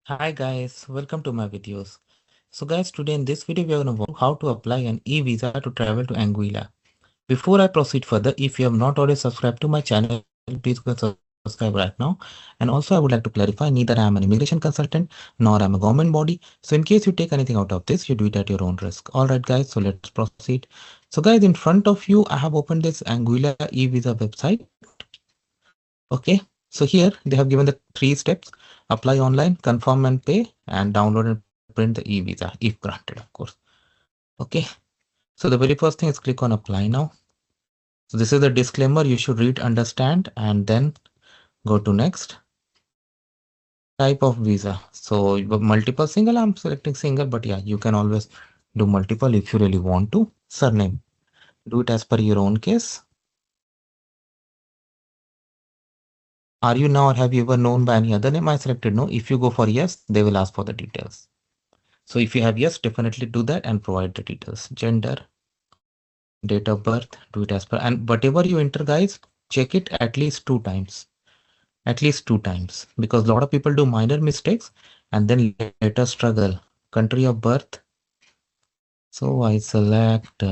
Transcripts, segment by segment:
Hi guys, welcome to my videos. So guys, today in this video we are going to how to apply an e-visa to travel to Anguilla. Before I proceed further, if you have not already subscribed to my channel, please go subscribe right now. And also I would like to clarify, neither I am an immigration consultant nor I am a government body. So in case you take anything out of this, you do it at your own risk. Alright guys, so let's proceed. So guys, in front of you, I have opened this Anguilla e-visa website. Okay, so here they have given the 3 steps: apply online, confirm and pay, and download and print the e-visa if granted, of course. Okay, so the very first thing is click on apply now. So this is the disclaimer you should read, understand, and then go to next. Type of visa. So you have multiple single, I'm selecting single, but yeah, you can always do multiple if you really want to. Surname, do it as per your own case. Are you now or have you ever known by any other name? I selected no. If you go for yes, they will ask for the details. So if you have yes, definitely do that and provide the details. Gender, date of birth, do it as per. And whatever you enter, guys, check it at least 2 times. At least 2 times. Because a lot of people do minor mistakes and then later struggle. Country of birth. So I select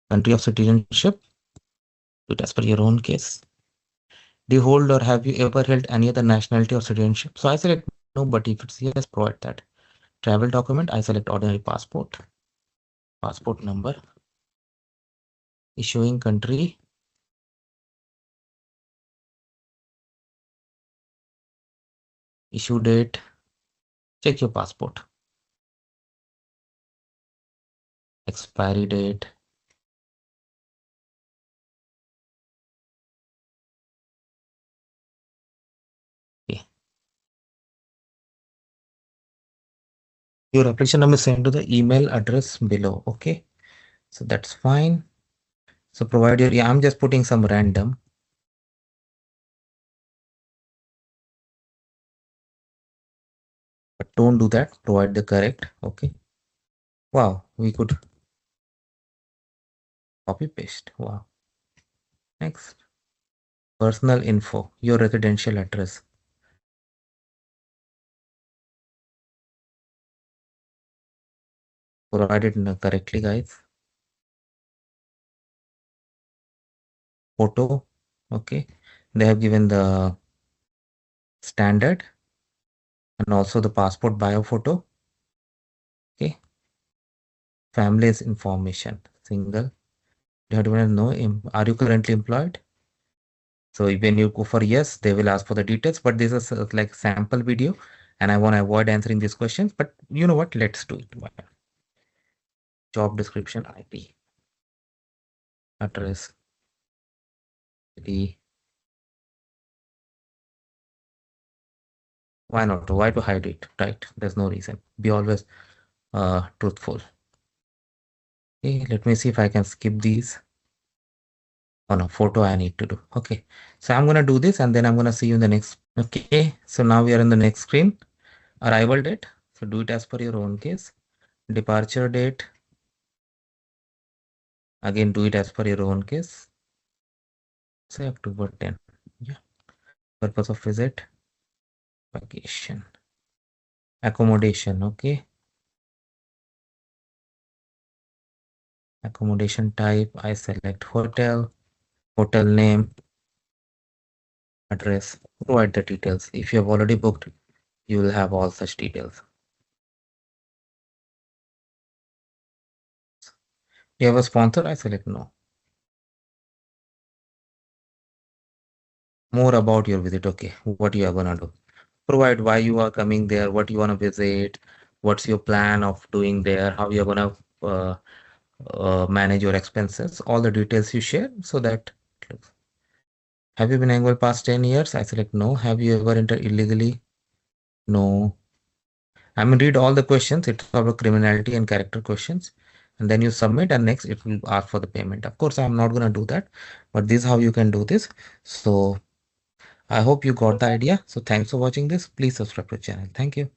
country of citizenship. Do it as per your own case. Do you hold or have you ever held any other nationality or citizenship? So I select no, but if it's yes, provide that. Travel document, I select ordinary passport. Passport number. Issuing country. Issue date. Check your passport. Expiry date. Okay. Your application number is sent to the email address below. Okay. So that's fine. So provide your, yeah, I'm just putting some random. But don't do that. Provide the correct. Okay. Wow. We could copy paste. Wow. Next. Personal info. Your residential address. Provide it correctly, guys. Photo. Okay. They have given the standard and also the passport bio photo. Okay. Family's information. Single. You have to know, are you currently employed? So when you go for yes, they will ask for the details, but this is like sample video and I want to avoid answering these questions, but you know what, let's do it. Job description, IP, address, city. Why not? Why to hide it, right? There's no reason. Be always truthful. Okay, let me see if I can skip these. Oh no, photo I need to do. Okay, so I'm gonna do this and then I'm gonna see you in the next. Okay, so now we are in the next screen. Arrival date. So do it as per your own case. Departure date. Again, do it as per your own case. Say October 10. Yeah. Purpose of visit. Vacation. Accommodation. Okay. Accommodation type. I select hotel. Hotel name. Address. Provide the details. If you have already booked, you will have all such details. You have a sponsor. I select no. More about your visit. Okay. What you are gonna do. Provide why you are coming there, what you want to visit, what's your plan of doing there, how you're gonna manage your expenses, all the details you share so that. Have you been Anguilla past 10 years? I select no. Have you ever entered illegally? No. I'm gonna read all the questions. It's about criminality and character questions. And then you submit and next it will ask for the payment. Of course, I'm not gonna do that, but this is how you can do this. So I hope you got the idea. So thanks for watching this. Please subscribe to the channel. Thank you.